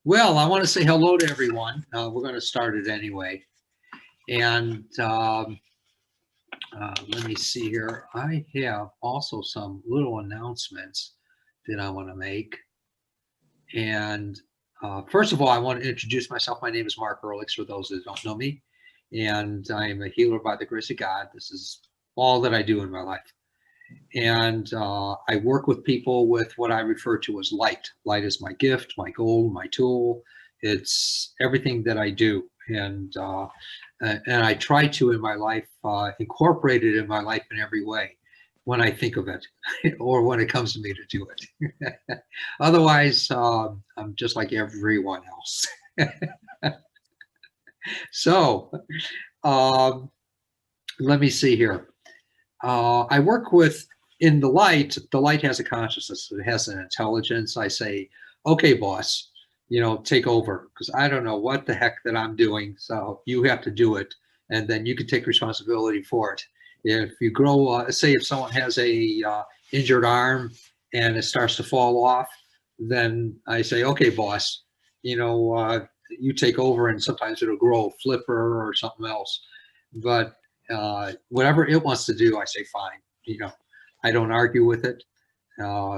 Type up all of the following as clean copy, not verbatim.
Well, I want to say hello to everyone. We're going to start it anyway. And let me see here. I have also some little announcements that I want to make. And first of all, I want to introduce myself. My name is Mark Ehrlichs, for those that don't know me. And I am a healer by the grace of God. This is all that I do in my life. And I work with people with what I refer to as light. Light is my gift, my goal, my tool. It's everything that I do, and I try to in my life incorporate it in my life in every way when I think of it, or when it comes to me to do it. Otherwise, I'm just like everyone else. So um, let me see here. I work with in the light has a consciousness, it has an intelligence. I say, okay, boss, take over, because I don't know what the heck that I'm doing. So you have to do it, and then you can take responsibility for it. If you grow, say if someone has a injured arm and it starts to fall off, then I say, okay, boss, you take over, and sometimes it'll grow a flipper or something else. But whatever it wants to do, I say fine. I don't argue with it.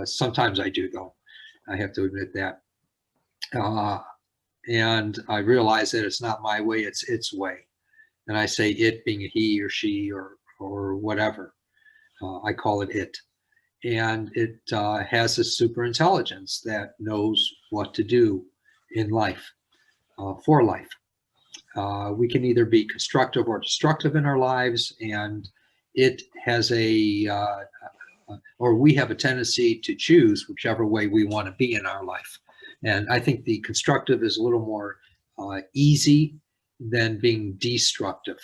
Sometimes I do, though. I have to admit that. Uh, and I realize that it's not my way; it's its way. And I say it being a he or she or whatever. I call it it, and it has this super intelligence that knows what to do in life, for life. We can either be constructive or destructive in our lives, and it has or we have a tendency to choose whichever way we want to be in our life. And I think the constructive is a little more easy than being destructive.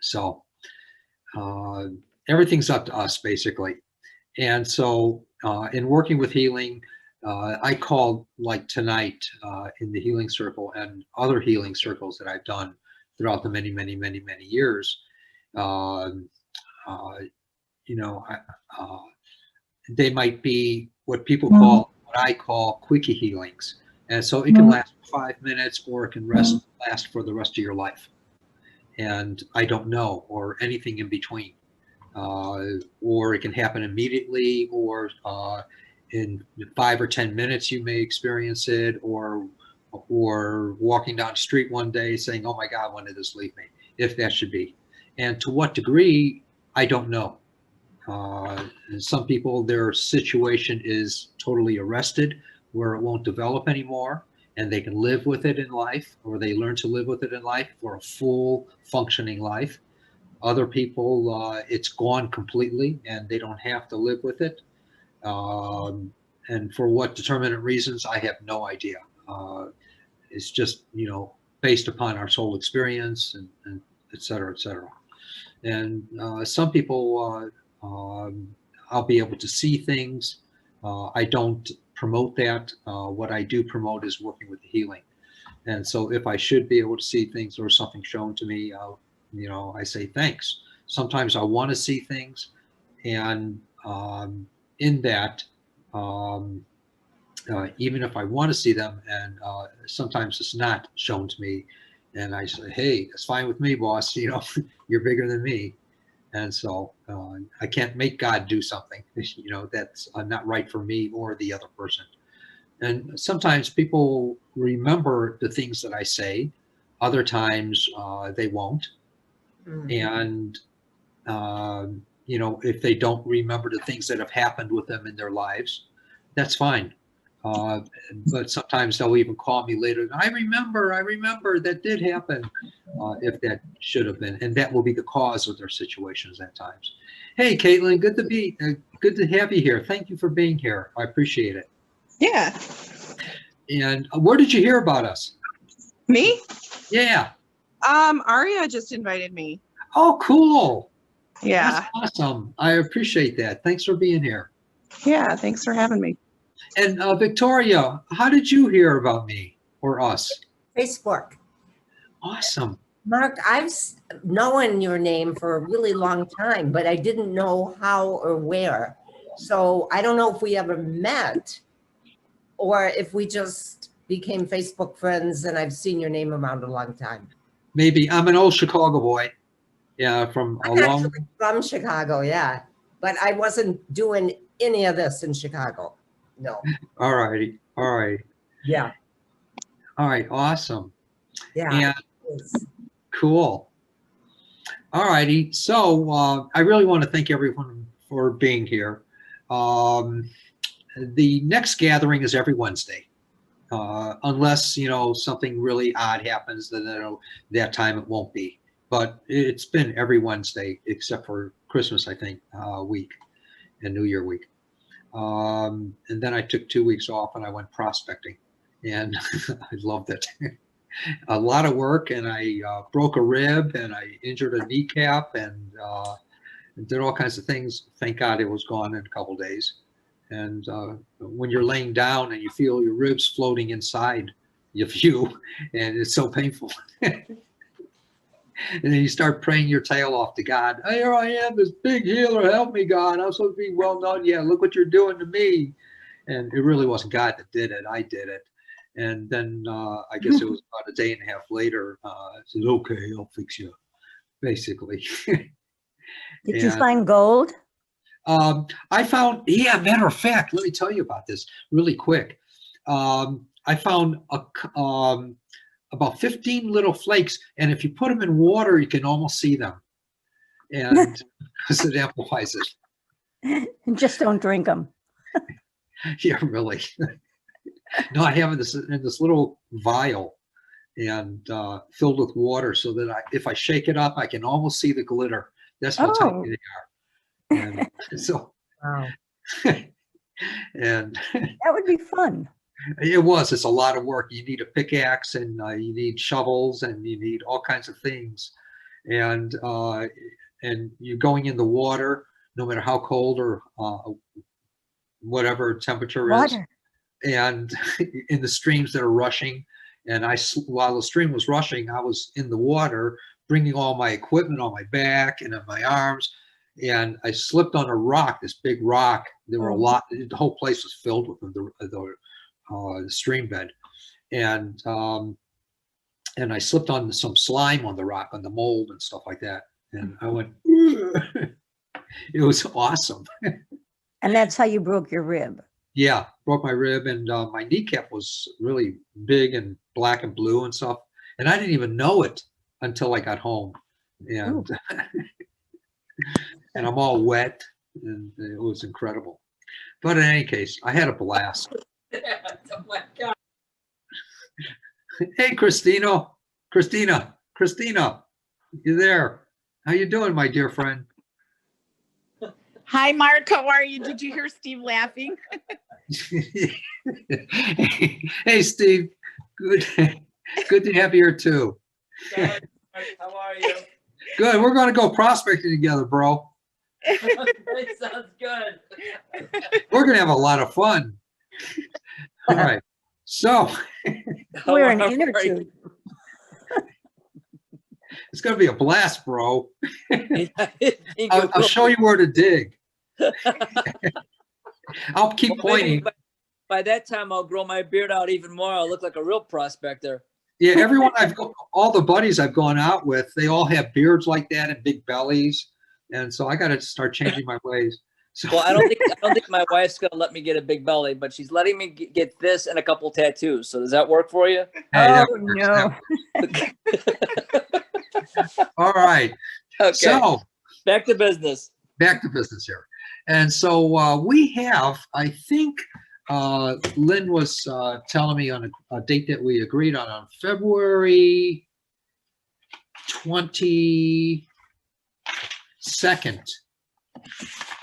So everything's up to us, basically. And so in working with healing, I call, like tonight, in the healing circle and other healing circles that I've done throughout the many, many, many, many years. Uh, uh, they might be what people call, what I call quickie healings. And so it can last 5 minutes, or it can last for the rest of your life. And I don't know, or anything in between. Or it can happen immediately, or in 5 or 10 minutes you may experience it, or walking down the street one day saying, oh my God, when did this leave me? If that should be. And to what degree, I don't know. Some people, their situation is totally arrested, where it won't develop anymore, and they can live with it in life, or they learn to live with it in life for a full functioning life. Other people, it's gone completely, and they don't have to live with it. And for what determinate reasons, I have no idea. It's just, based upon our soul experience, and et cetera, et cetera. And some people, I'll be able to see things. I don't promote that. What I do promote is working with the healing. And so if I should be able to see things, or something shown to me, I say thanks. Sometimes I want to see things, and in that, um, even if I want to see them, and sometimes it's not shown to me, and I say, hey, it's fine with me, boss. You're bigger than me. And so I can't make God do something, that's not right for me or the other person. And sometimes people remember the things that I say. Other times they won't. And, if they don't remember the things that have happened with them in their lives, that's fine. But sometimes they'll even call me later. I remember that did happen, if that should have been. And that will be the cause of their situations at times. Hey, Caitlin, good to have you here. Thank you for being here. I appreciate it. Yeah. And where did you hear about us? Me? Yeah. Aria just invited me. Oh, cool. Yeah. That's awesome. I appreciate that. Thanks for being here. Yeah, thanks for having me. And Victoria, how did you hear about me or us? Facebook. Awesome. Mark, I've known your name for a really long time, but I didn't know how or where. So I don't know if we ever met, or if we just became Facebook friends and I've seen your name around a long time. Maybe. I'm an old Chicago boy. Yeah, from a I'm long. actually from Chicago, yeah. But I wasn't doing any of this in Chicago. No. All righty. All right. Yeah. All right. Awesome. Yeah. And it is. cool. All righty. So I really want to thank everyone for being here. The next gathering is every Wednesday. Unless, something really odd happens, then that time it won't be. But it's been every Wednesday except for Christmas, I think, week and New Year week. And then I took 2 weeks off and I went prospecting, and I loved it. A lot of work, and I broke a rib and I injured a kneecap and did all kinds of things. Thank God it was gone in a couple days. And when you're laying down and you feel your ribs floating inside of you, and it's so painful. And then you start praying your tail off to God. Here I am, this big healer, help me, God. I'm supposed to be well known. Yeah, look what you're doing to me. And it really wasn't God that did it. I did it. And then I guess it was about a day and a half later, I said, okay, I'll fix you, basically. Did you find gold? I found, yeah, matter of fact, let me tell you about this really quick. I found about 15 little flakes, and if you put them in water, you can almost see them. And because it amplifies it. Just don't drink them. Yeah, really. No, I have it in this little vial and filled with water so that if I shake it up, I can almost see the glitter. That's how tiny they are. And so, Wow. and That would be fun. it's a lot of work. You need a pickaxe, and you need shovels, and you need all kinds of things. And you're going in the water, no matter how cold or whatever temperature is. And in the streams that are rushing. And while the stream was rushing, I was in the water, bringing all my equipment on my back and on my arms. And I slipped on a rock, this big rock. There were the whole place was filled with the stream bed. And I slipped on some slime on the rock, on the mold and stuff like that. And I went, it was awesome. And that's how you broke your rib. Yeah, broke my rib, and my kneecap was really big and black and blue and stuff. And I didn't even know it until I got home. And and I'm all wet, and it was incredible. But in any case, I had a blast. Oh my God. Hey, Christina, you there? How you doing, my dear friend? Hi, Mark. How are you? Did you hear Steve laughing? Hey, Steve. Good to have you here too. Good. How are you? Good. We're going to go prospecting together, bro. That sounds good. We're going to have a lot of fun. All right. So We're an How are inner you? tube. it's going to be a blast, bro. I think I'll it will. show you where to dig. I'll keep Well, maybe pointing. by that time, I'll grow my beard out even more. I'll look like a real prospector. Yeah, everyone all the buddies I've gone out with, they all have beards like that and big bellies. And so I got to start changing my ways. So, Well, I don't think my wife's gonna let me get a big belly, but she's letting me get this and a couple tattoos. So does that work for you? hey, that Oh, works. no. All right. Okay. So Back to business. back to business here. And so we have, I think Lynn was telling me on a date that we agreed on February 22nd.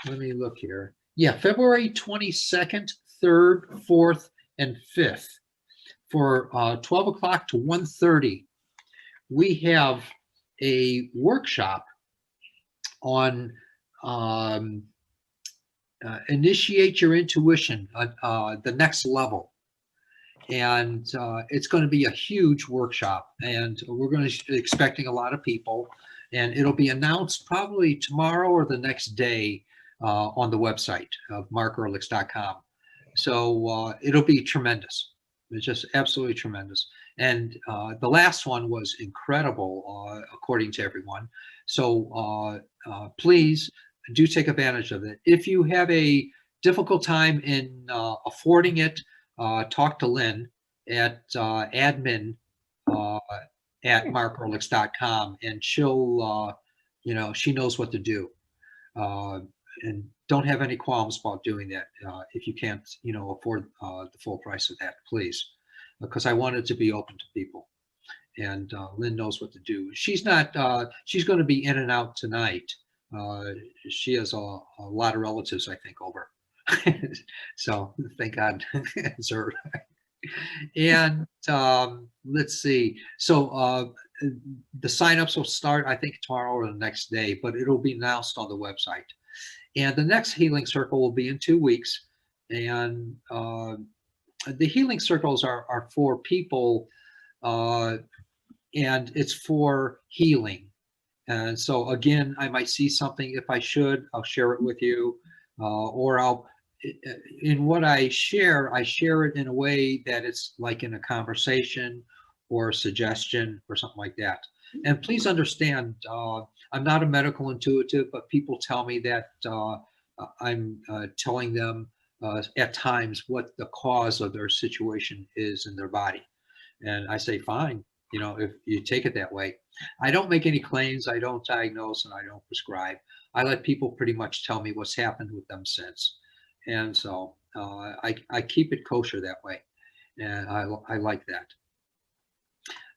Let me look here. Yeah, February 22nd, 3rd, 4th, and 5th for 12 o'clock to 1:30. We have a workshop on initiate your intuition, the next level. And it's going to be a huge workshop, and we're going to be expecting a lot of people, and it'll be announced probably tomorrow or the next day on the website of markehrlicks.com. So it'll be tremendous. It's just absolutely tremendous. And the last one was incredible, according to everyone. So please do take advantage of it. If you have a difficult time in affording it, talk to Lynn at admin at markerlix.com, and she'll, she knows what to do. And don't have any qualms about doing that if you can't, afford the full price of that, please, because I want it to be open to people. And Lynn knows what to do. She's not, she's going to be in and out tonight. She has a lot of relatives, I think, over. So thank God it's her. And let's see. So the signups will start, I think, tomorrow or the next day, but it'll be announced on the website. And the next Healing Circle will be in 2 weeks. And the Healing Circles are for people, and it's for healing. And so again, I might see something. If I should, I'll share it with you, or in what I share it in a way that it's like in a conversation or a suggestion or something like that. And please understand, I'm not a medical intuitive, but people tell me that I'm telling them at times what the cause of their situation is in their body. And I say, fine, if you take it that way. I don't make any claims, I don't diagnose, and I don't prescribe. I let people pretty much tell me what's happened with them since. And so I keep it kosher that way. And I like that.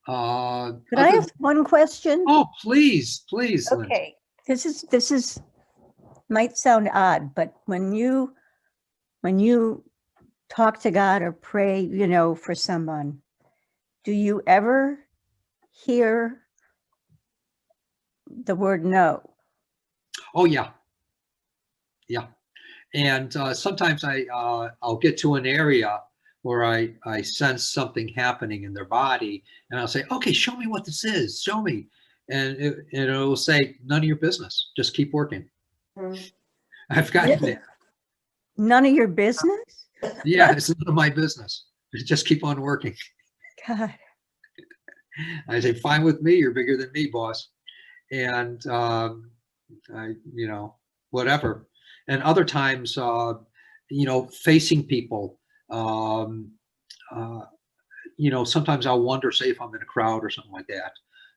Could I ask one question? Oh, please, Lynn. Okay, this is might sound odd, but when you talk to God or pray, for someone, do you ever hear the word no? Oh yeah. And sometimes I'll get to an area where I sense something happening in their body, and I'll say, okay, show me what this is, show me. And it'll say, none of your business, just keep working. I've gotten that. None of your business? Yeah, it's none of my business. Just keep on working. God. I say, fine with me, you're bigger than me, boss. And whatever. And other times, facing people, sometimes I'll wonder, say if I'm in a crowd or something like that,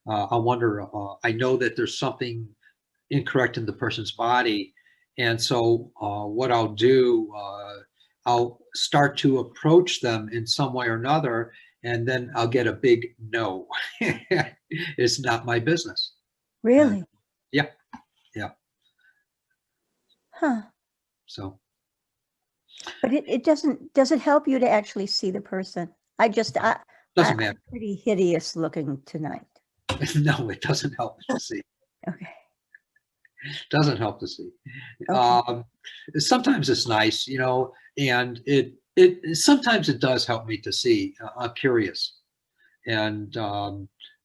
I'll wonder, I know that there's something incorrect in the person's body. And so what I'll do, I'll start to approach them in some way or another, and then I'll get a big no. It's not my business. Really? Yeah. Huh. So. But does it help you to actually see the person? Doesn't I'm matter. pretty hideous looking tonight. No, it doesn't help to see. Okay. Doesn't help to see. Okay. Sometimes it's nice, and it sometimes it does help me to see. I'm curious, and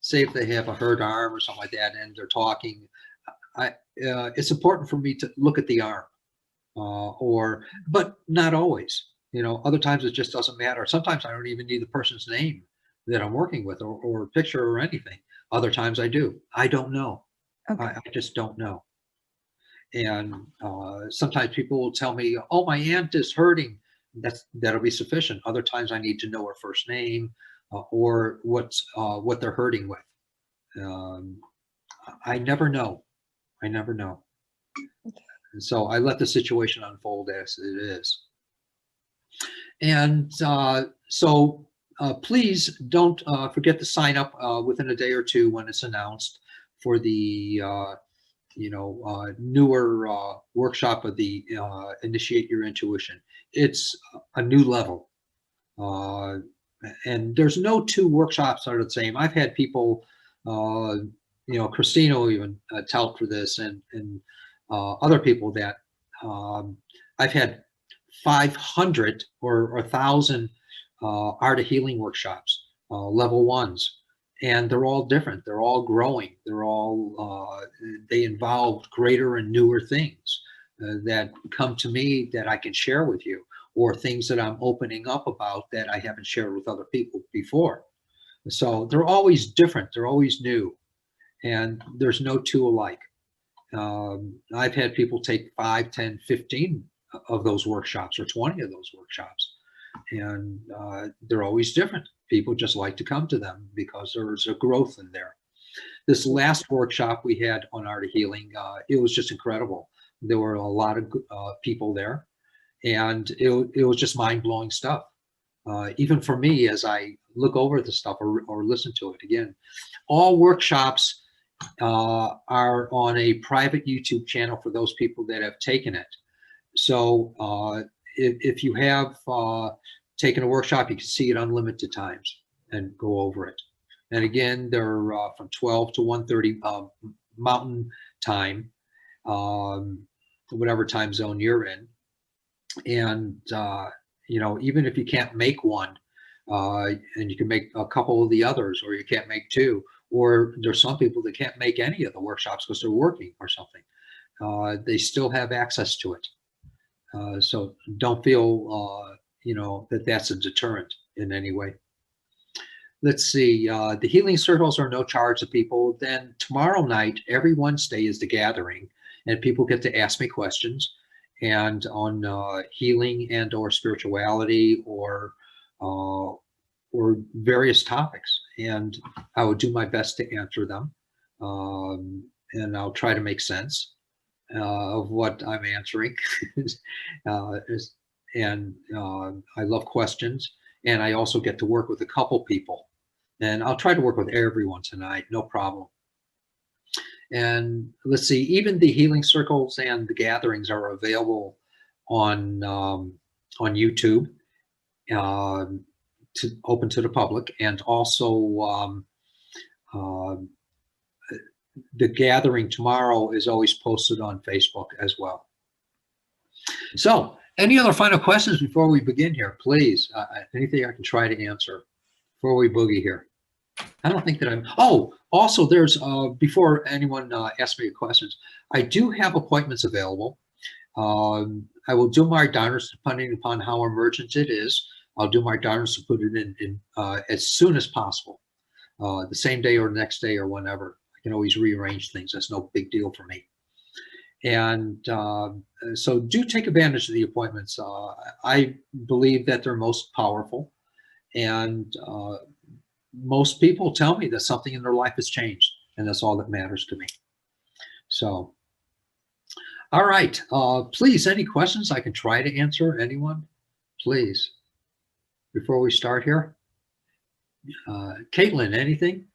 say if they have a hurt arm or something like that, and they're talking, it's important for me to look at the arm, but not always. Other times it just doesn't matter. Sometimes I don't even need the person's name that I'm working with, or picture or anything. Other times I do. I don't know. Okay. I just don't know. And sometimes people will tell me, oh, my aunt is hurting. That'll be sufficient. Other times I need to know her first name, or what they're hurting with. I never know. And so I let the situation unfold as it is. And so please don't forget to sign up within a day or two when it's announced for the newer workshop of the Initiate Your Intuition. It's a new level. And there's no two workshops that are the same. I've had people, Christina will even tout for this, and other people that I've had 500 or 1,000 Art of Healing workshops, level ones. And they're all different. They're all growing. They're all, they involve greater and newer things that come to me that I can share with you. or things that I'm opening up about that I haven't shared with other people before. So they're always different. They're always new, and there's no two alike. I've had people take 5, 10, 15 of those workshops or 20 of those workshops, and they're always different. People just like to come to them because there's a growth in there. This last workshop we had on Art of Healing, it was just incredible. There were a lot of people there, and it was just mind-blowing stuff. Even for me, as I look over the stuff or listen to it again. All workshops are on a private YouTube channel for those people that have taken it. So if you have taken a workshop, you can see it unlimited times and go over it. And again, they're from 12 to 1:30 Mountain Time, whatever time zone you're in. And you know, even if you can't make one, and you can make a couple of the others, or you can't make two, or there's some people that can't make any of the workshops because they're working or something, they still have access to it. So don't feel, you know, that that's a deterrent in any way. Let's see, the healing circles are no charge to people. Then tomorrow night, every Wednesday is the gathering, and people get to ask me questions and on healing and or spirituality or various topics. And I will do my best to answer them. And I'll try to make sense of what I'm answering. And I love questions. And I also get to work with a couple people. And I'll try to work with everyone tonight, no problem. And let's see, even the healing circles and the gatherings are available on YouTube, open to the public, and also the gathering tomorrow is always posted on Facebook as well. So, any other final questions before we begin here, please? Anything I can try to answer before we boogie here? I don't think that I'm, oh, also there's, before anyone asks me questions, I do have appointments available. I will do my darndest, depending upon how emergent it is. I'll do my darndest to put it in as soon as possible, the same day or next day or whenever. I can always rearrange things. That's no big deal for me. And so do take advantage of the appointments. I believe that they're most powerful, and most people tell me that something in their life has changed, and that's all that matters to me. So, all right, please, any questions I can try to answer? Anyone, please, before we start here? Caitlin, anything?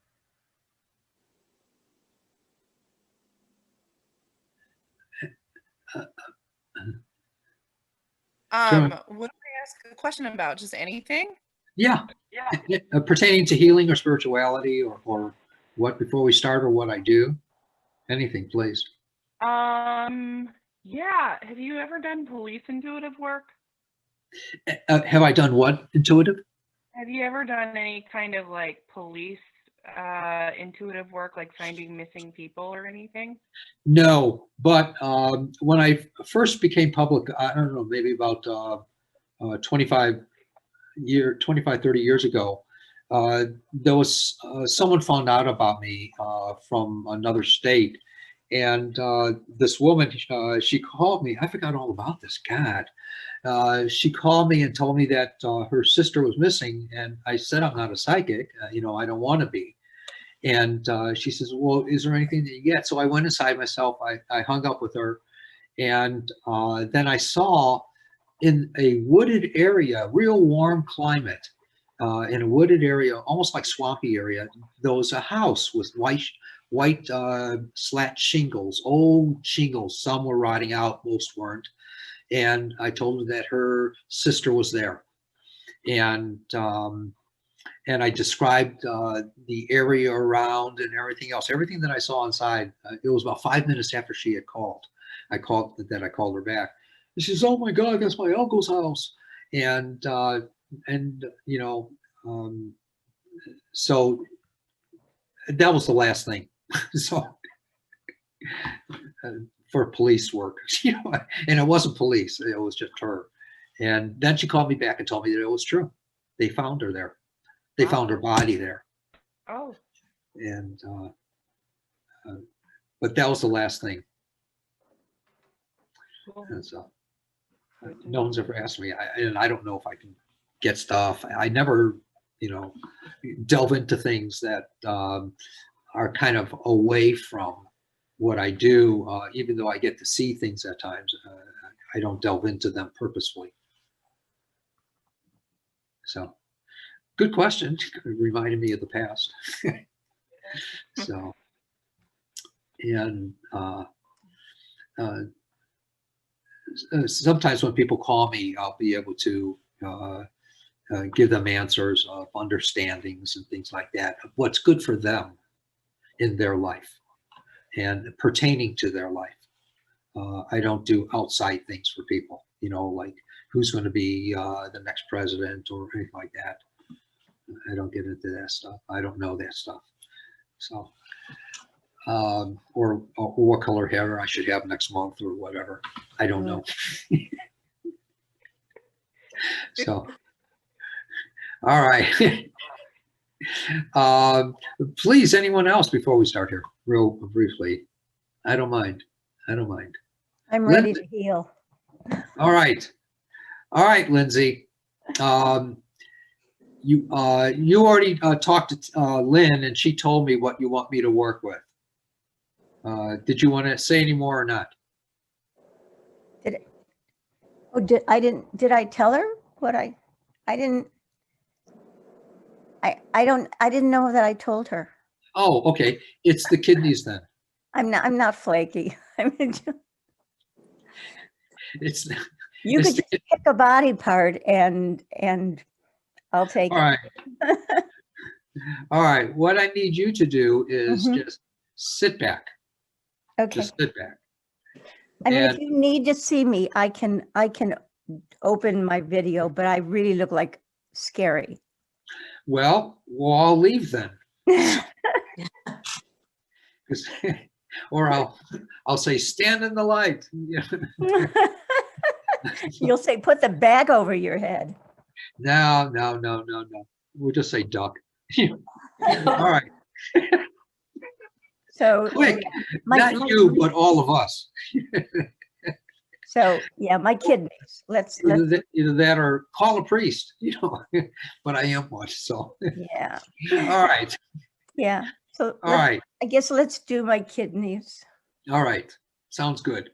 What did I ask a question about? Just anything? Yeah. Pertaining to healing or spirituality or what, before we start, or what I do. Anything, please. Yeah. Have you ever done police intuitive work? Have I done what intuitive? Have you ever done any kind of like police intuitive work, like finding missing people or anything? No, but when I first became public, I don't know, maybe about 30 years ago, there was someone found out about me from another state, and this woman, she called me. I forgot all about this. God, she called me and told me that her sister was missing, and I said I'm not a psychic. You know, I don't want to be. And she says, well, is there anything that you get? So I went inside myself. I hung up with her, and then I saw in a wooded area, real warm climate, in a wooded area, almost like swampy area, there was a house with white slat shingles, old shingles. Some were rotting out, most weren't. And I told her that her sister was there. And I described the area around and everything else, everything that I saw inside. It was about 5 minutes after she had called. I called her back. And she says, "Oh my God, that's my uncle's house." And you know, so that was the last thing. So for police work, you know, and it wasn't police, it was just her. And then she called me back and told me that it was true. They found her there. They found her body there. Oh, And, but that was the last thing. cool. And so no one's ever asked me, and I don't know if I can get stuff. I never, delve into things that are kind of away from what I do, even though I get to see things at times. I don't delve into them purposefully. So, good question. It reminded me of the past. So, and sometimes when people call me, I'll be able to give them answers of understandings and things like that, of what's good for them in their life and pertaining to their life. I don't do outside things for people, like who's going to be the next president or anything like that. I don't get into that stuff. I don't know that stuff. So, or what color hair I should have next month or whatever. I don't know. So, all right. Please, anyone else before we start here, real briefly? I don't mind. I'm ready Lindsay. to heal. All right, Lindsay. You already talked to Lynn, and she told me what you want me to work with. Did you want to say any more or not? Did I tell her what I didn't know that I told her. Oh, okay. It's the kidneys then. I'm not flaky. I mean, It's you It's could just pick a body part and I'll take all it. right. All right. What I need you to do is Mhm. just sit back. Okay. Just sit back. I mean, if and- you need to see me, I can open my video, but I really look like scary. Well, we'll all leave then. 'Cause- or I'll say, stand in the light. You'll say, put the bag over your head. No. We'll just say duck. All right. So Quick. my- Not my- you, but all of us. So yeah, my kidneys. Let's Either that or call a priest, but I am one. So, yeah. all right. Yeah. So All right. I guess let's do my kidneys. All right. Sounds good.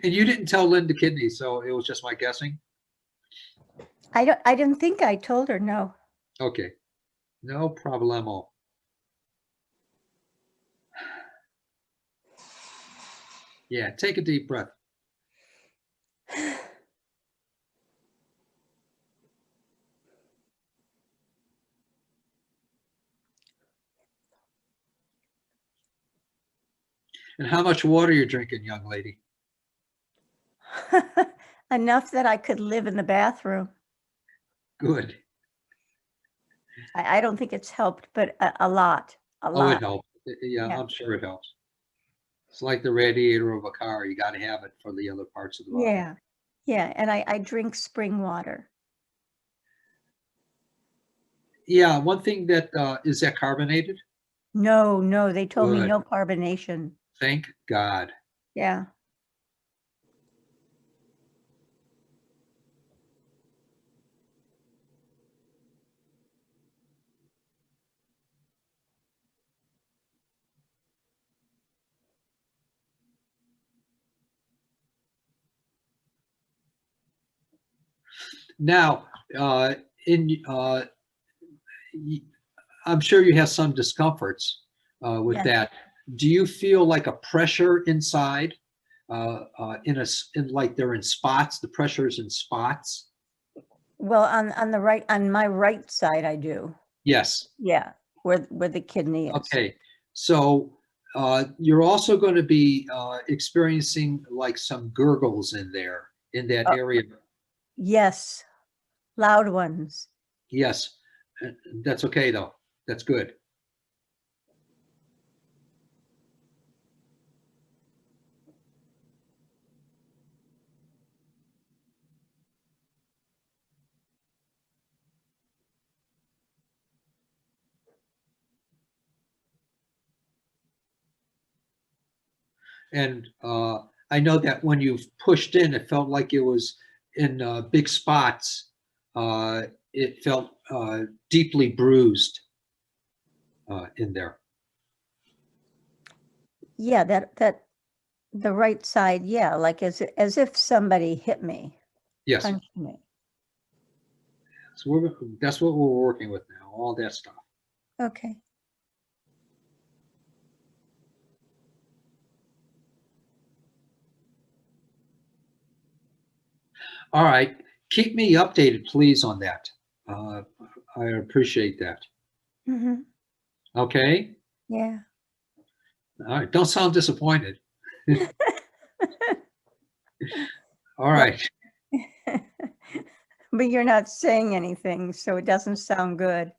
And you didn't tell Linda kidney, so it was just my guessing. I didn't think I told her, no. Okay. No problemo. Yeah, take a deep breath. And how much water you're drinking, young lady? Enough that I could live in the bathroom. Good. I don't think it's helped, but a lot, a Oh, it lot. helps. Yeah, Yeah. I'm sure it helps. It's like the radiator of a car. You got to have it for the other parts of the body. Yeah. Yeah. And I drink spring water. Yeah, one thing that is that carbonated? No, they told me Good. no carbonation. Thank God. Yeah. Now, I'm sure you have some discomforts with Yes. that. Do you feel like a pressure inside, in like they're in spots? The pressure is in spots. Well, on my right side, I do. Yes. Yeah. Where the kidney is. Okay. So you're also going to be experiencing like some gurgles in there in that area. Yes. Loud ones. Yes. That's okay though. That's good. And I know that when you've pushed in, it felt like it was in big spots. It felt deeply bruised in there. Yeah, that the right side, yeah, like as if somebody hit me, Yes. punched me. So that's what we're working with now, all that stuff. Okay. All right. Keep me updated, please, on that. I appreciate that. Hmm. Okay? Yeah. All right. Don't sound disappointed. All right. But you're not saying anything, so it doesn't sound good.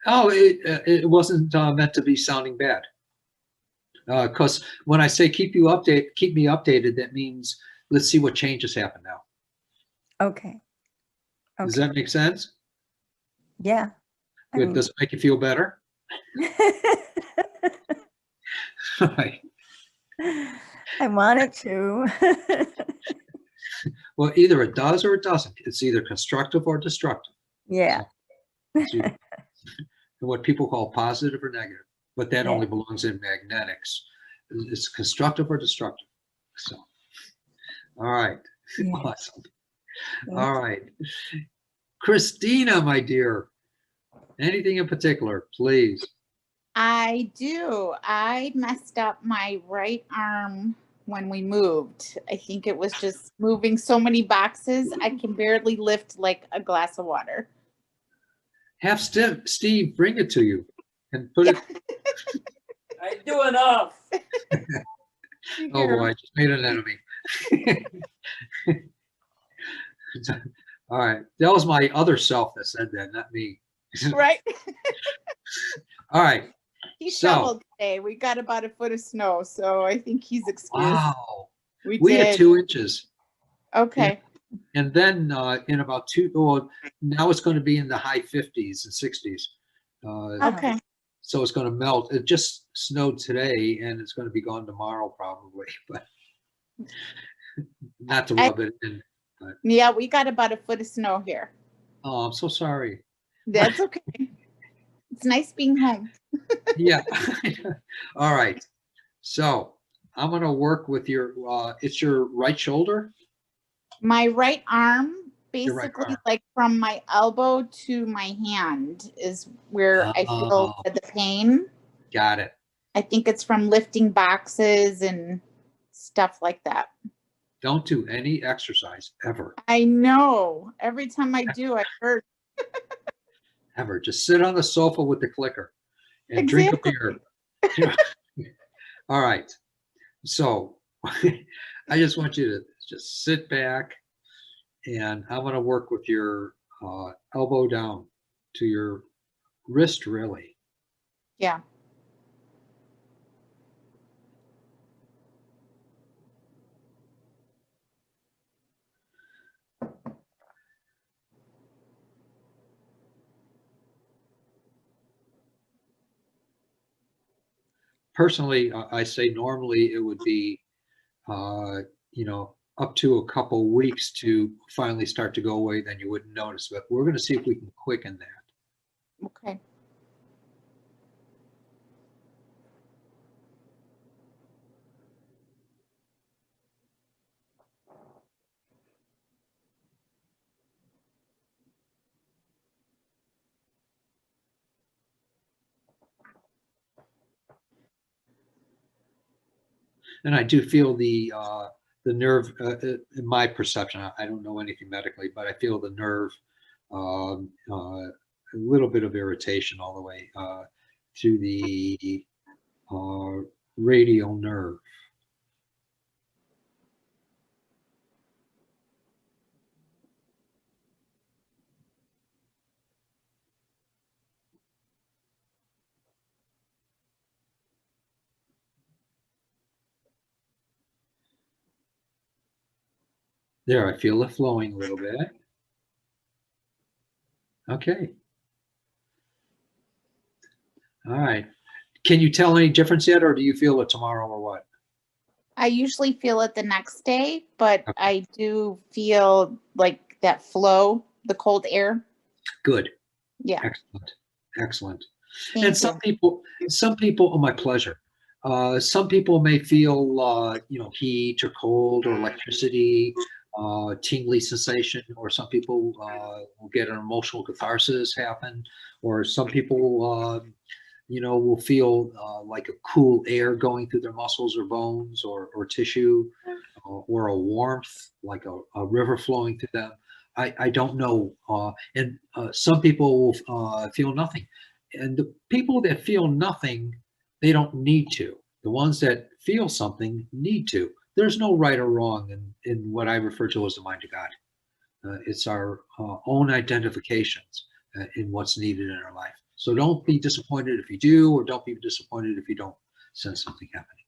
Oh, it wasn't meant to be sounding bad. Because when I say keep me updated, that means let's see what changes happen now. Okay. Does Okay. that make sense? Yeah. I mean, Does it make you feel better? Right. I want it to. Well, either it does or it doesn't. It's either constructive or destructive. Yeah. It's either what people call positive or negative, but that Yeah. only belongs in magnetics. It's constructive or destructive. So, all right. Yeah. Awesome. Thank All you. right. Christina, my dear, anything in particular, please? I do. I messed up my right arm when we moved. I think it was just moving so many boxes. I can barely lift like a glass of water. Have Steve bring it to you and put it. I do enough. Oh boy, I just made an enemy. All right. That was my other self that said that, not me. Right? All right. He So- shoveled today. We got about a foot of snow, so I think he's excused. Wow. We We had did. 2 inches. Okay. And then in about now it's going to be in the high 50s and 60s. Okay. So it's going to melt. It just snowed today and it's going to be gone tomorrow probably, but not to rub it in. Yeah, we got about a foot of snow here. Oh, I'm so sorry. That's okay. It's nice being home. Yeah. All right. So I'm going to work with your, it's your right shoulder? My right arm, Your right basically arm. like from my elbow to my hand is where I feel Oh. the pain. Got it. I think it's from lifting boxes and stuff like that. Don't do any exercise ever, I know. Every time I do, I hurt. ever. Just sit on the sofa with the clicker and drink a Exactly. beer. All right. So I just want you to just sit back and I'm going to work with your elbow down to your wrist, really. Yeah. Personally, I say normally it would be, up to a couple weeks to finally start to go away, then you wouldn't notice. But we're going to see if we can quicken that. Okay. And I do feel the nerve, in my perception, I don't know anything medically, but I feel the nerve, a little bit of irritation all the way to the radial nerve. There, I feel it flowing a little bit. Okay. All right. Can you tell any difference yet, or do you feel it tomorrow or what? I usually feel it the next day, but Okay. I do feel like that flow, the cold air. Good. Yeah. Excellent. Excellent. Thank And some people, oh, my pleasure. Some people may feel, heat or cold or electricity, tingly sensation, or some people will get an emotional catharsis happen, or some people, will feel like a cool air going through their muscles or bones or tissue, or a warmth, like a river flowing through them. I don't know. And some people will feel nothing. And the people that feel nothing, they don't need to. The ones that feel something need to. There's no right or wrong in what I refer to as the mind of God. It's our own identifications in what's needed in our life. So don't be disappointed if you do, or don't be disappointed if you don't sense something happening.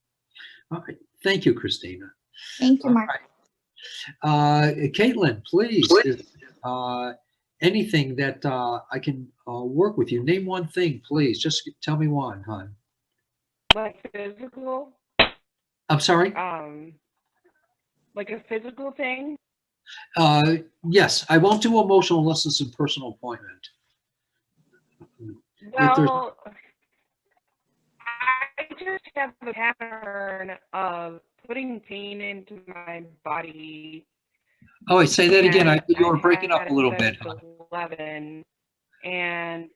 All right. Thank you, Christina. Thank you, All Mark. right. Caitlin, please, anything that I can work with you. Name one thing, please. Just tell me one, hon. Like physical, I'm sorry? like a physical thing. Yes, I won't do emotional unless it's a personal appointment. there's- Well, I just have a pattern of putting pain into my body. Oh, wait, say that again. and You were I've breaking had up a little it bit, since hon. 11, and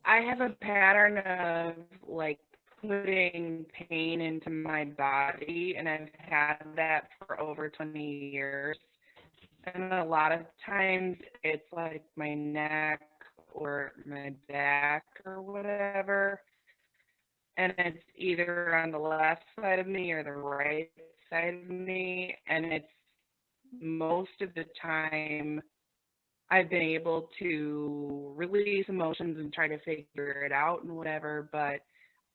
I have a pattern of like putting pain into my body, and I've had that for over 20 years. And a lot of times it's like my neck or my back or whatever. And it's either on the left side of me or the right side of me. And it's most of the time I've been able to release emotions and try to figure it out and whatever. But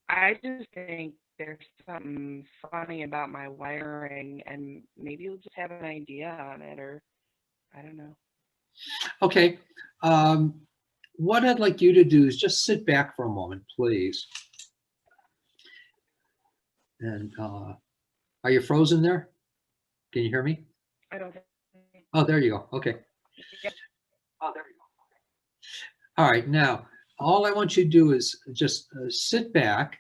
I just think there's something funny about my wiring, and maybe you'll just have an idea on it, or I don't know. Okay. What I'd like you to do is just sit back for a moment, please. And are you frozen there? Can you hear me? I don't think. Oh, there you go. Okay. Yeah. Oh, there you go. All right. Now, all I want you to do is just sit back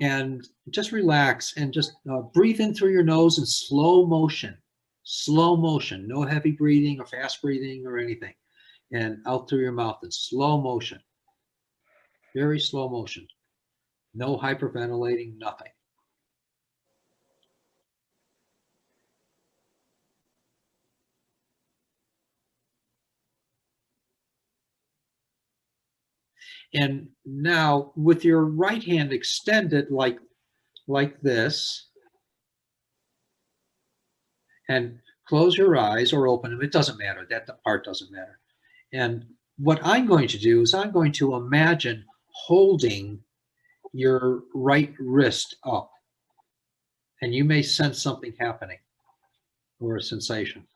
and just relax and just breathe in through your nose in slow motion. Slow motion. No heavy breathing or fast breathing or anything. And out through your mouth in slow motion. Very slow motion. No hyperventilating, nothing. And now with your right hand extended like this, and close your eyes or open them. It doesn't matter. That part doesn't matter. And what I'm going to do is I'm going to imagine holding your right wrist up. And you may sense something happening or a sensation.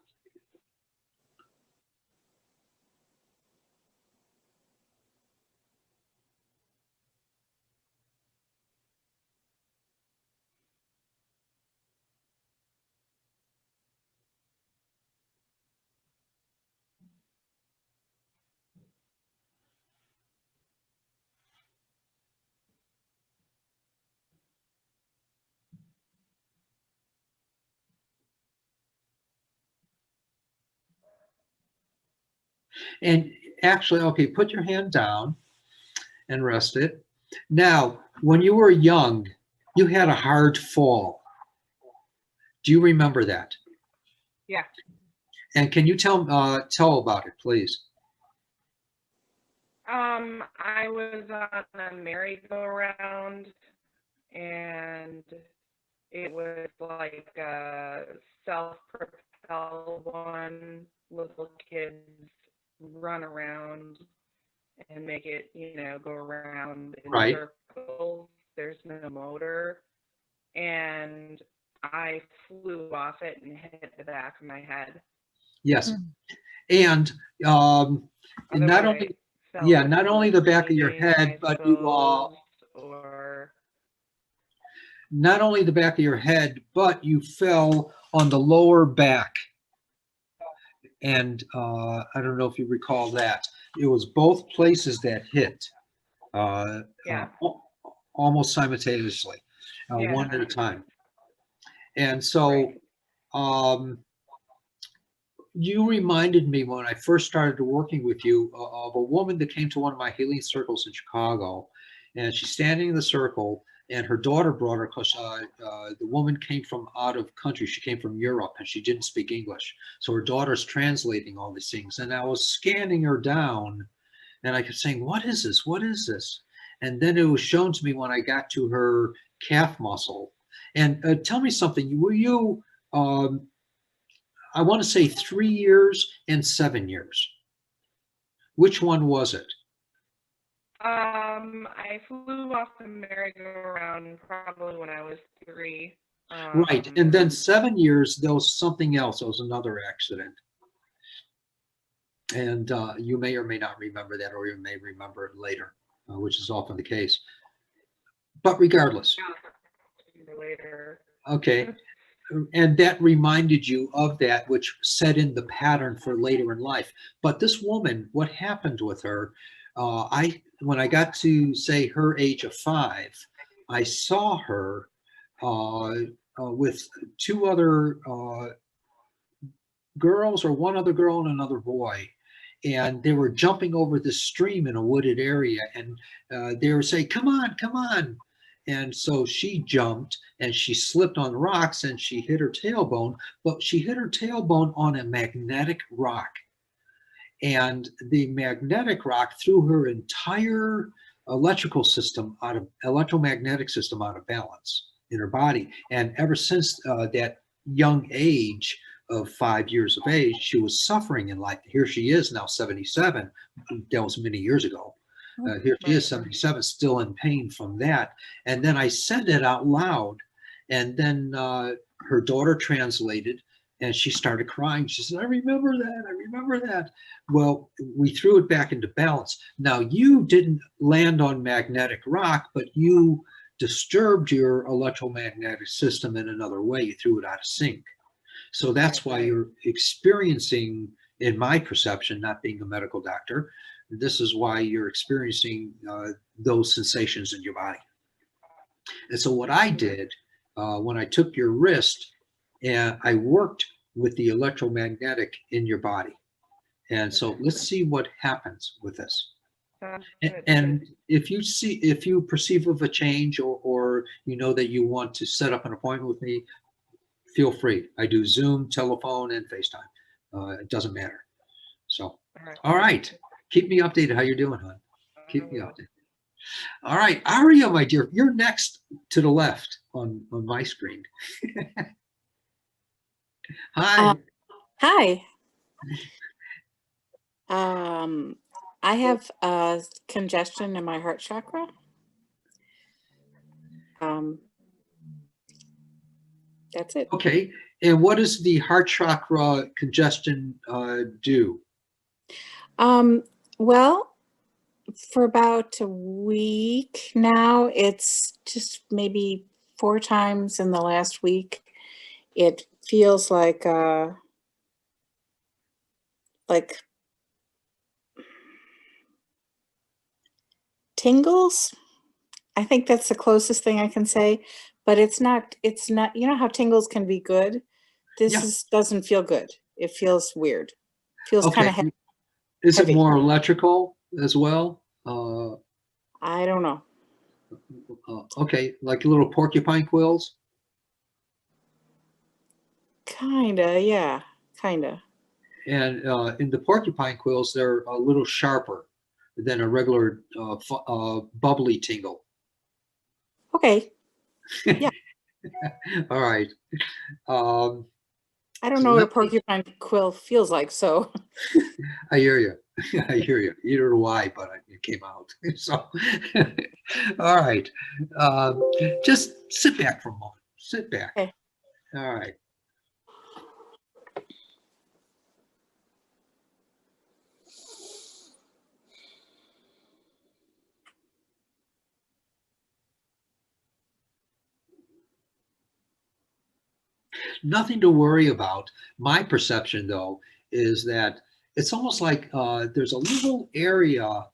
And actually, okay, put your hand down and rest it. Now, when you were young, you had a hard fall. Do you remember that? Yeah. And can you tell about it, please? I was on a merry-go-round, and it was like a self-propelled one. Little kids run around and make it, go around in Right. circles. There's no motor. And I flew off it and hit the back of my head. Yes. And not Otherwise, only, not only the back of your bleeding, I head, but you suppose, or not only the back of your head, but you fell on the lower back. And I don't know if you recall that. It was both places that hit Yeah. almost simultaneously, Yeah. one at a time. And so Right. you reminded me when I first started working with you of a woman that came to one of my healing circles in Chicago, and she's standing in the circle, and her daughter brought her because the woman came from out of country. She came from Europe, and she didn't speak English. So her daughter's translating all these things, and I was scanning her down, and I kept saying, "What is this? What is this?" And then it was shown to me when I got to her calf muscle. And tell me something. Were you? I want to say 3 years and 7 years. Which one was it? I flew off the merry-go-round probably when I was 3. Right. And then 7 years, there was something else. There was another accident. And you may or may not remember that, or you may remember it later, which is often the case. But regardless. Later. Okay. And that reminded you of that, which set in the pattern for later in life. But this woman, what happened with her? When I got to say her age of 5, I saw her with 2 other girls, or 1 other girl and another boy, and they were jumping over this stream in a wooded area, and they were saying, "Come on, come on." And so she jumped and she slipped on the rocks and she hit her tailbone, but she hit her tailbone on a magnetic rock. And the magnetic rock threw her entire electromagnetic system out of balance in her body. And ever since that young age of 5 years of age, she was suffering in life. Here she is now 77. That was many years ago. Here she is 77, still in pain from that. And then I said it out loud, and then her daughter translated, and she started crying. She said, "I remember that. I remember that." Well, we threw it back into balance. Now, you didn't land on magnetic rock, but you disturbed your electromagnetic system in another way. You threw it out of sync. So that's why you're experiencing, in my perception, not being a medical doctor, this is why you're experiencing those sensations in your body. And so what I did when I took your wrist, and I worked with the electromagnetic in your body. And so let's see what happens with this. And if you perceive of a change, or you know that you want to set up an appointment with me, feel free. I do Zoom, telephone, and FaceTime. It doesn't matter. So, all right. Keep me updated how you're doing, hon. Keep me updated. All right, Aria, my dear, you're next to the left on my screen. Hi. Hi. I have congestion in my heart chakra. That's it. Okay. And what does the heart chakra congestion do? Well, for about a week now, it's just maybe 4 times in the last week. It feels like tingles. I think that's the closest thing I can say, but it's not, you know how tingles can be good? This doesn't feel good. It feels weird. Feels kind of heavy. Is it more electrical as well? I don't know. Okay, like little porcupine quills? Kinda, yeah, kinda. And in the porcupine quills, they're a little sharper than a regular bubbly tingle. Okay. Yeah. All right. I don't know what a porcupine quill feels like, so. I hear you. I hear you. You don't know why, but it came out. So, all right. Just sit back for a moment. Sit back. Okay. All right. nothing to worry about. My perception, though, is that it's almost like there's a little area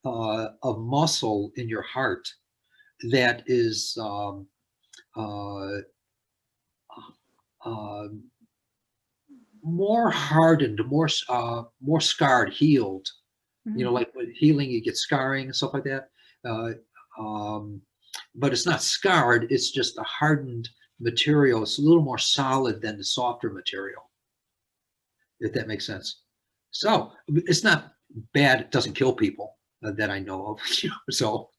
of muscle in your heart that is more hardened, more scarred, healed. You know, like with healing, you get scarring and stuff like that. But it's not scarred, it's just a hardened material. It's a little more solid than the softer material, if that makes sense. So it's not bad. It doesn't kill people that I know of. So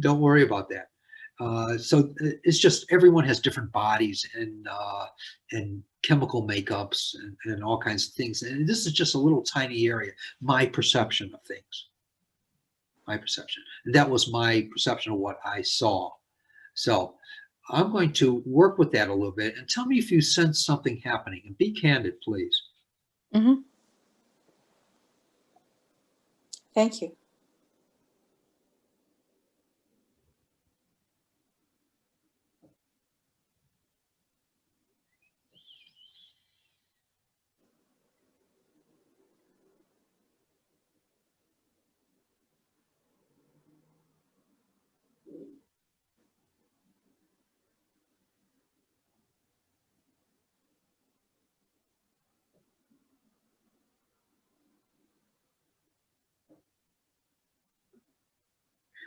don't worry about that. So it's just everyone has different bodies and chemical makeups and all kinds of things. And this is just a little tiny area. My perception of things. My perception. That was my perception of what I saw. So I'm going to work with that a little bit and tell me if you sense something happening, and be candid, please. Mm-hmm. Thank you.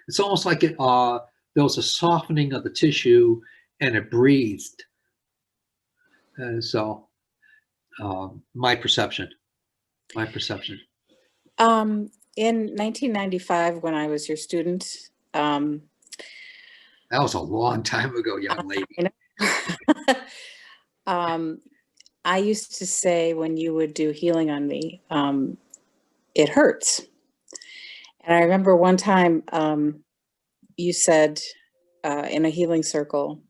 It's almost like there was a softening of the tissue and it breathed. So my perception. In 1995, when I was your student, That was a long time ago, young lady. I used to say when you would do healing on me, it hurts. And I remember one time you said in a healing circle,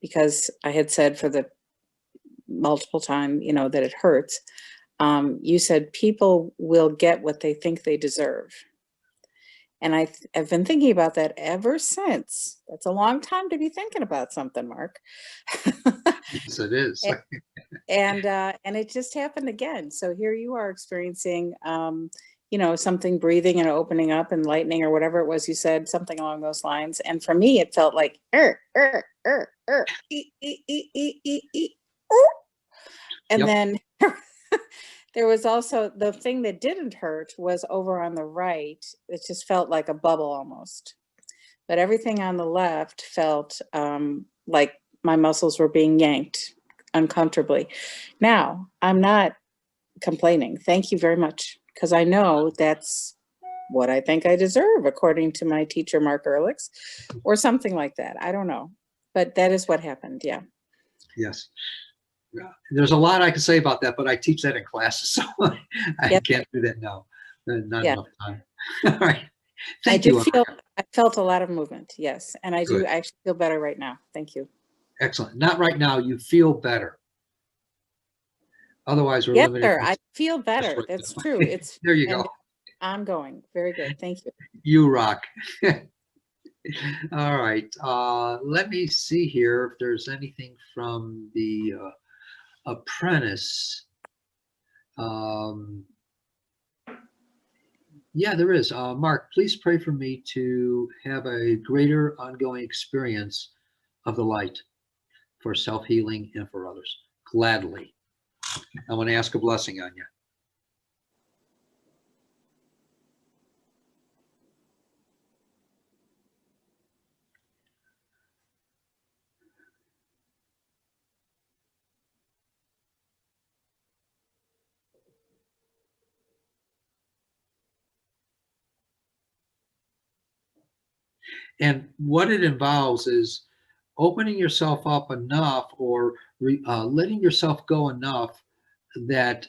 because I had said for the multiple time, that it hurts. You said people will get what they think they deserve. And I've been thinking about that ever since. That's a long time to be thinking about something, Mark. Yes, it is. And it just happened again. So here you are experiencing, something breathing and opening up and lightning or whatever it was you said, something along those lines. And for me, it felt like, and Yep. then there was also the thing that didn't hurt was over on the right. It just felt like a bubble almost. But everything on the left felt like my muscles were being yanked uncomfortably. Now, I'm not complaining. Thank you very much. Because I know that's what I think I deserve, according to my teacher, Mark Ehrlichs, or something like that. I don't know. But that is what happened. Yeah. Yes. Yeah. There's a lot I can say about that, but I teach that in classes, so I Yep. can't do that now. Not Yeah. enough time. All right. Thank you. I felt a lot of movement. Yes. And I do Good. actually feel better right now. Thank you. Excellent. Not right now. You feel better. Otherwise, we're Yes, limited. sir. to- I feel better. right That's now. true. It's There you and go. ongoing. Very good. Thank you. You rock. All right. Let me see here if there's anything from the apprentice. Yeah, there is. Mark, please pray for me to have a greater ongoing experience of the light for self-healing and for others. Gladly. I want to ask a blessing on you. And what it involves is opening yourself up enough or letting yourself go enough that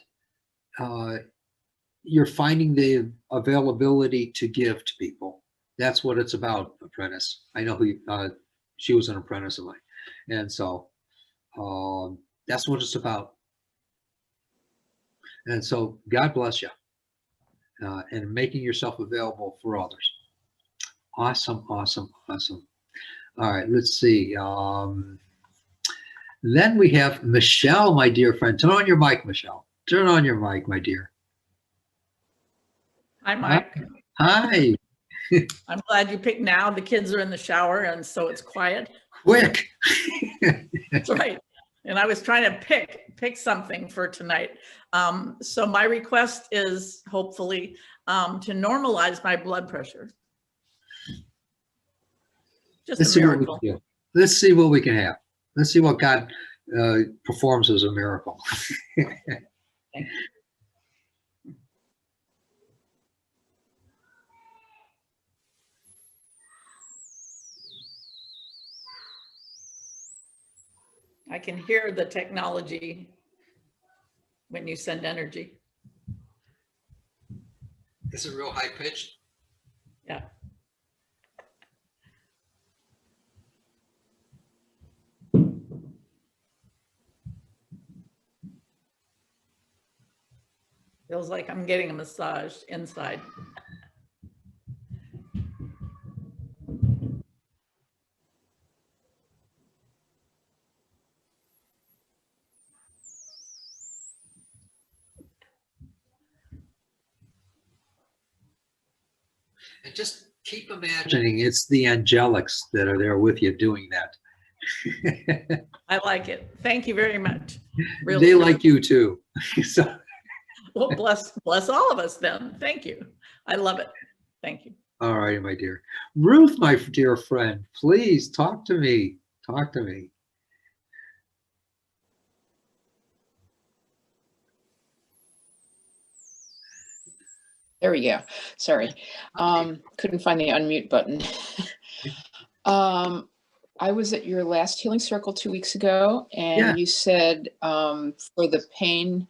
you're finding the availability to give to people. That's what it's about, apprentice. I know who she was an apprentice of mine. And so that's what it's about. And so God bless you and making yourself available for others. Awesome, awesome, awesome. All right, let's see. Then we have Michelle, my dear friend. Turn on your mic, Michelle. Turn on your mic, my dear. Hi, Mike. Hi, I'm glad you picked now. The kids are in the shower and so it's quiet. quick. That's right. And I was trying to pick something for tonight. So my request is hopefully to normalize my blood pressure. Let's Just a see what we miracle. can do. Let's see what we can have. Let's see what God performs as a miracle. I can hear the technology when you send energy. Is it real high pitched? Yeah. Feels like I'm getting a massage inside. And just keep imagining it's the angelics that are there with you doing that. I like it. Thank you very much. Really, They really. like you too. So, Well, bless all of us then. Thank you. I love it. Thank you. all right, my dear. Ruth, my dear friend, please talk to me. Talk to me. There we go. Sorry. Couldn't find the unmute button. I was at your last healing circle 2 weeks ago, and Yeah. you said for the pain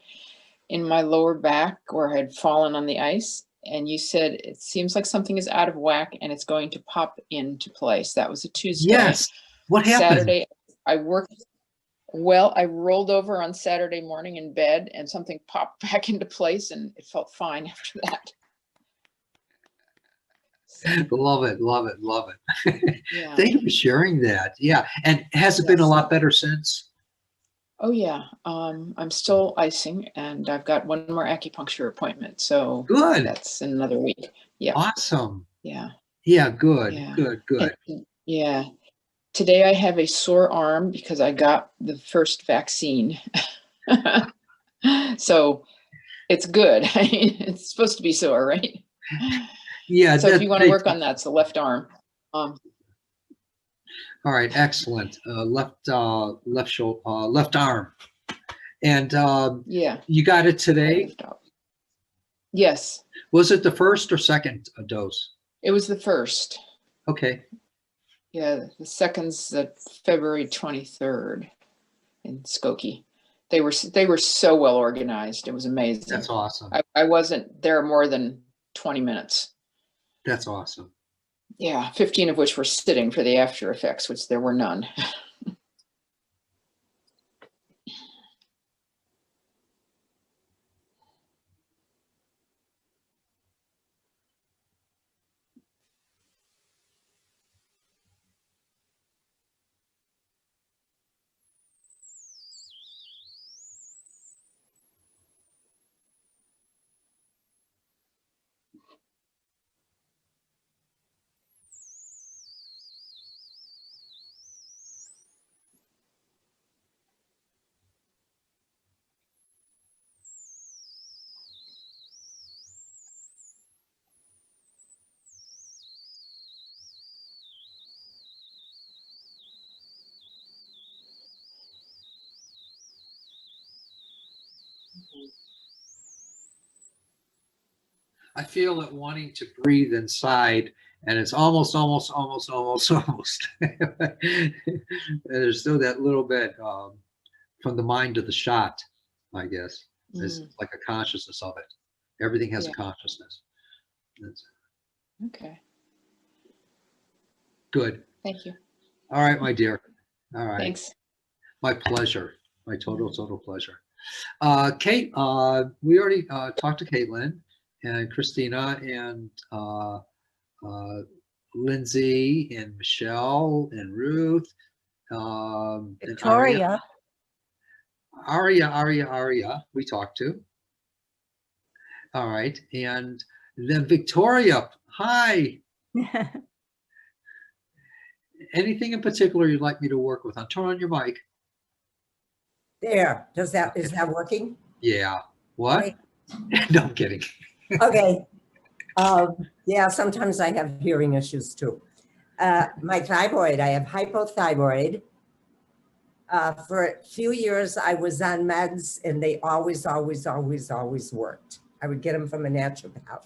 in my lower back where I had fallen on the ice, and you said it seems like something is out of whack and it's going to pop into place. That was a Tuesday. Yes. What happened? Saturday, I worked. Well, I rolled over on Saturday morning in bed and something popped back into place and it felt fine after that. Love it, love it, love it. Yeah. Thank you for sharing that. Yeah. And has it been a Yes. lot better since? Oh yeah. I'm still icing and I've got one more acupuncture appointment. So Good. that's in another week. Yeah. Awesome. Yeah. Yeah, good, Yeah. good, good. And, yeah. Today I have a sore arm because I got the first vaccine. So it's good. I mean, it's supposed to be sore, right? Yeah. So if you want to they- work on that, it's the left arm. All right, excellent. Left shoulder, left arm. And Yeah. you got it today? Left arm. Yes, Was it the first or second dose? it was the first. Okay. Yeah, the second's the February 23rd in Skokie. They were so well organized. It was amazing. That's awesome. I wasn't there more than 20 minutes. That's awesome. Yeah, 15 of which were sitting for the after effects, which there were none. I feel it wanting to breathe inside, and it's almost. There's still that little bit from the mind to the shot, I guess. It's like a consciousness of it. Everything has a Yeah. consciousness. That's Okay, good. thank you. All right, my dear. All right. Thanks. My pleasure. My total pleasure. Kate, we already talked to Caitlin and Christina and Lindsay and Michelle and Ruth. And Aria. Victoria. Aria, we talked to. All right, and then Victoria, hi. Anything in particular you'd like me to work with? I'll turn on your mic. There, is that working? Yeah. What? Right. No, I'm kidding. Okay. Yeah, sometimes I have hearing issues too. My thyroid, I have hypothyroid. For a few years, I was on meds and they always worked. I would get them from a naturopath.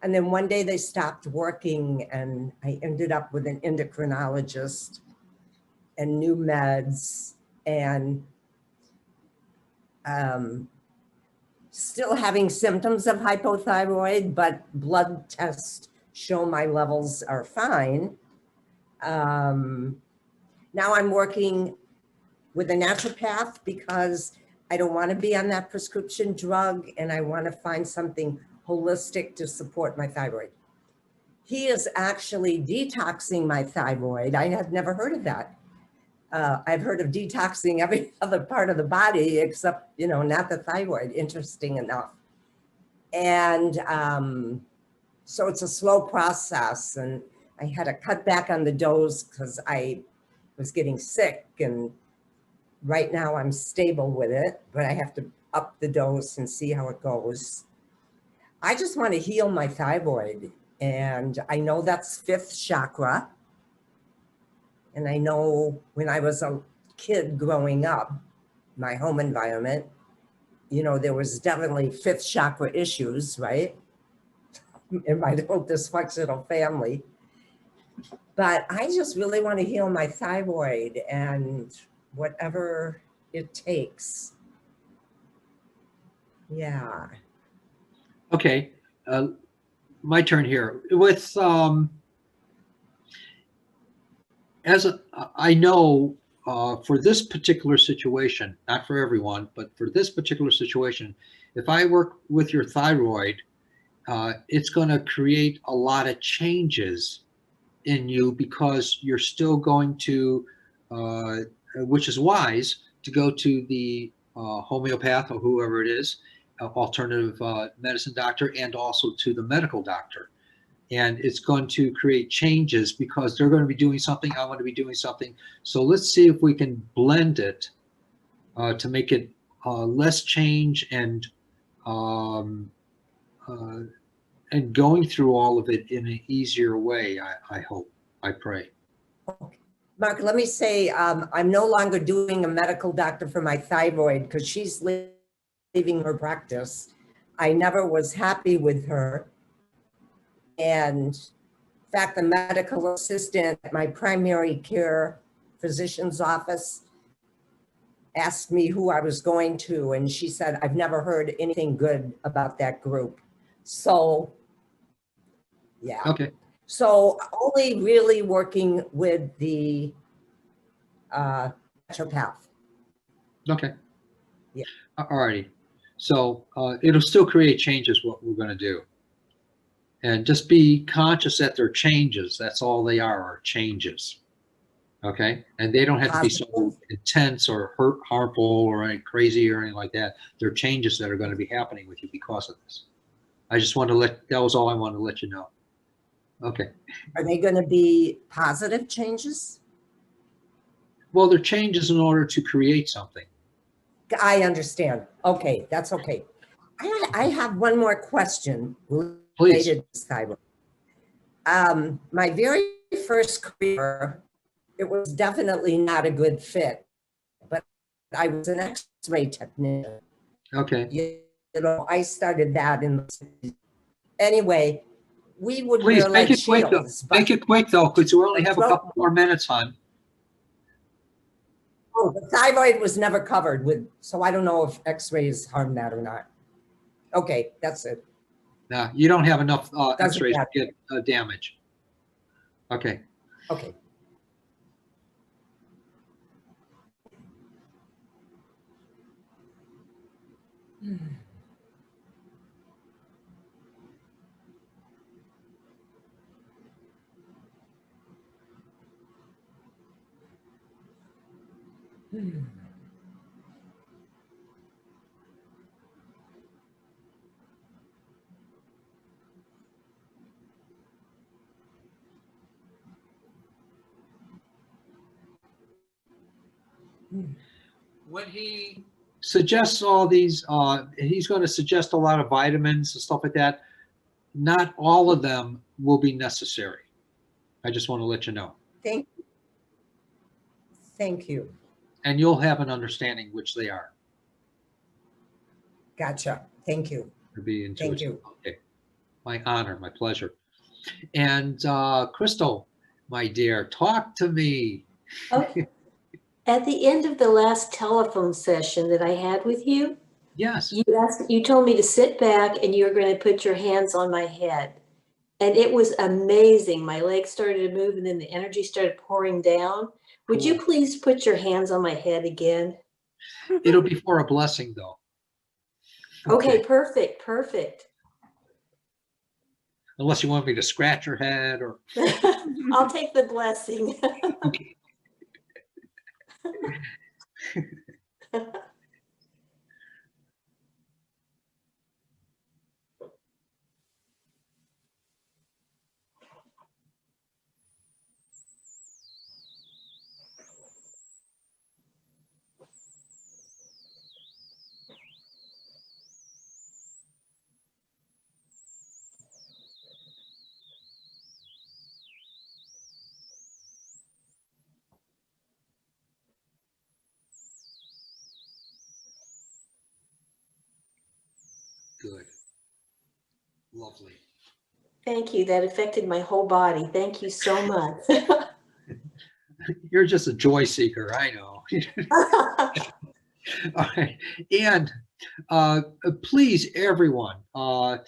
And then one day they stopped working and I ended up with an endocrinologist and new meds and still having symptoms of hypothyroid, but blood tests show my levels are fine. Now I'm working with a naturopath because I don't want to be on that prescription drug and I want to find something holistic to support my thyroid. He is actually detoxing my thyroid. I had never heard of that. I've heard of detoxing every other part of the body except, not the thyroid, interesting enough. And so it's a slow process and I had to cut back on the dose because I was getting sick and right now I'm stable with it, but I have to up the dose and see how it goes. I just want to heal my thyroid. And I know that's fifth chakra. And I know when I was a kid growing up, my home environment, there was definitely fifth chakra issues, right? In my little dysfunctional family. But I just really want to heal my thyroid and whatever it takes. Yeah. Okay, my turn here. With I know for this particular situation, not for everyone, but for this particular situation, if I work with your thyroid, it's going to create a lot of changes in you because you're still going to, which is wise, to go to the homeopath or whoever it is, alternative medicine doctor, and also to the medical doctor. And it's going to create changes because they're going to be doing something, I want to be doing something. So let's see if we can blend it to make it less change and going through all of it in an easier way, I hope, I pray. Mark, let me say, I'm no longer doing a medical doctor for my thyroid because she's leaving her practice. I never was happy with her. And in fact, the medical assistant at my primary care physician's office asked me who I was going to, and she said, I've never heard anything good about that group. So, yeah. Okay. So only really working with the naturopath. Okay. Yeah. All righty. So it'll still create changes, what we're going to do. And just be conscious that they're changes. That's all they are changes. Okay. And they don't have to be so intense or harmful or any crazy or anything like that. They're changes that are going to be happening with you because of this. I just wanted to that was all I wanted to let you know. Okay. Are they going to be positive changes? Well, they're changes in order to create something. I understand. Okay, that's okay. I have one more question Please. related to thyroid. My very first career, it was definitely not a good fit, but I was an X-ray technician. Okay. You know, I started that in the anyway. We would Please wear make like it quick though. shields, Make it quick though, because we only have a Well- couple more minutes, hon. Oh, the thyroid was never covered with, so I don't know if X-rays harm that or not. Okay, that's it. No, you don't have enough Doesn't X-rays to matter. get damage. Okay. Okay. when he suggests all these, he's going to suggest a lot of vitamins and stuff like that. Not all of them will be necessary. I just want to let you know. Thank you. Thank you. And you'll have an understanding which they are. Gotcha. Thank you. To be intuitive. Thank you. Okay. My honor, my pleasure. And Crystal, my dear, talk to me. Okay. At the end of the last telephone session that I had with you, Yes. you told me to sit back and you were going to put your hands on my head. And it was amazing. My legs started to move and then the energy started pouring down. Would you Cool. please put your hands on my head again? It'll be for a blessing, though. Okay, perfect, perfect. Unless you want me to scratch your head or. I'll take the blessing. Okay. Good. Lovely. Thank you. That affected my whole body. Thank you so much. You're just a joy seeker, I know. All right. And please, everyone, or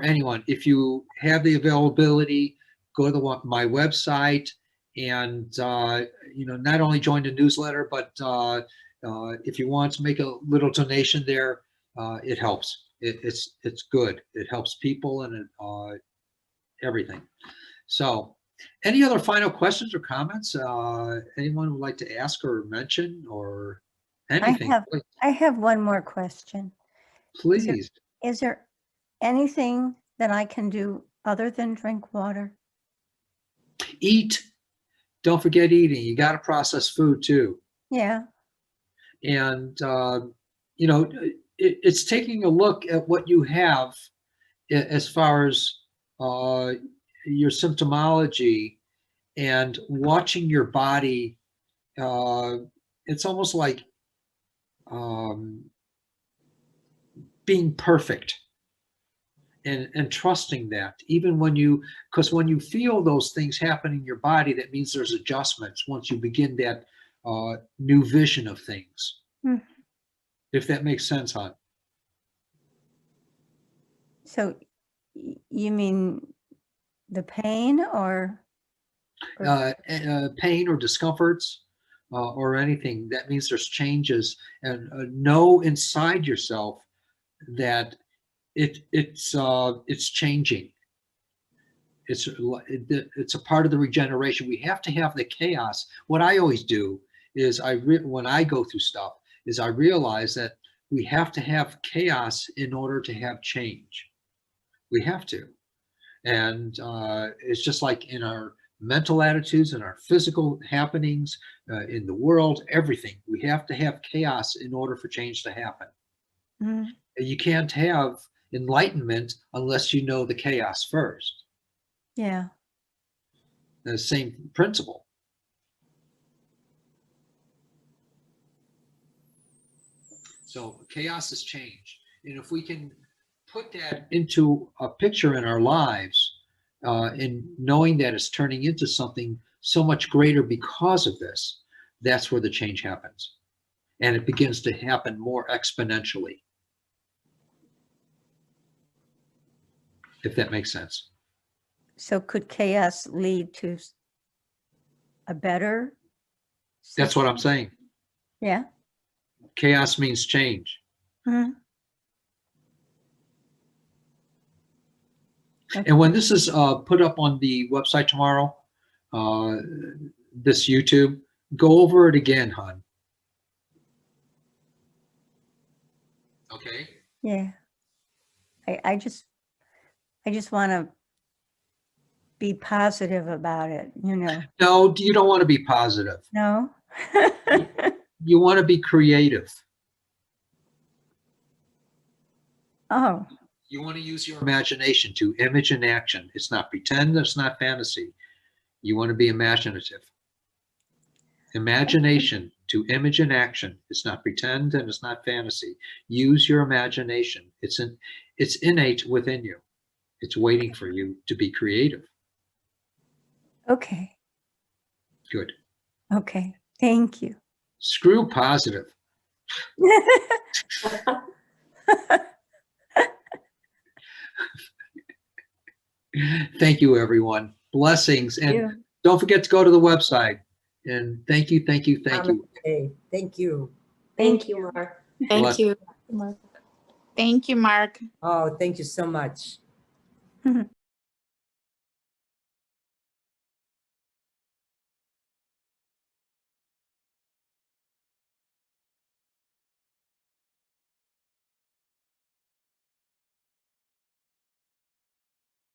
anyone, if you have the availability, go to my website and not only join the newsletter, but if you want to make a little donation there, it helps. It's good. It helps people and everything. So, any other final questions or comments? Anyone would like to ask or mention or anything? I have one more question. Please. Is there anything that I can do other than drink water? Eat. Don't forget eating. You got to process food too. Yeah. And, it's taking a look at what you have as far as your symptomology and watching your body. It's almost like being perfect and trusting that even because when you feel those things happen in your body, that means there's adjustments once you begin that new vision of things. Mm. If that makes sense, hon. So you mean the pain or pain or discomforts or anything, that means there's changes, and know inside yourself that it's changing. It's a part of the regeneration. We have to have the chaos. What I always do is when I go through stuff is I realize that we have to have chaos in order to have change. We have to. And it's just like in our mental attitudes and our physical happenings in the world, everything. We have to have chaos in order for change to happen. Mm. You can't have enlightenment unless you know the chaos first. Yeah. The same principle. So chaos is change. And if we can put that into a picture in our lives, and knowing that it's turning into something so much greater because of this, that's where the change happens. And it begins to happen more exponentially. If that makes sense. So could chaos lead to a better? That's what I'm saying. Yeah. Chaos means change. Mm-hmm. Okay. And when this is put up on the website tomorrow, this YouTube, go over it again, hon. Okay? Yeah. I just want to be positive about it, you know. No, you don't want to be positive. No. You want to be creative. Oh, You want to use your imagination to image in action. It's not pretend, it's not fantasy. You want to be imaginative. Imagination to image in action. It's not pretend and it's not fantasy. Use your imagination. It's innate within you. It's waiting for you to be creative. okay. Good. Okay. Thank you. Screw positive. Thank you, everyone. Blessings. And Yeah. don't forget to go to the website. And thank you, thank you, thank you. Okay, thank you. Thank you, Mark. Bless- you. Thank you, Mark. Oh, thank you so much.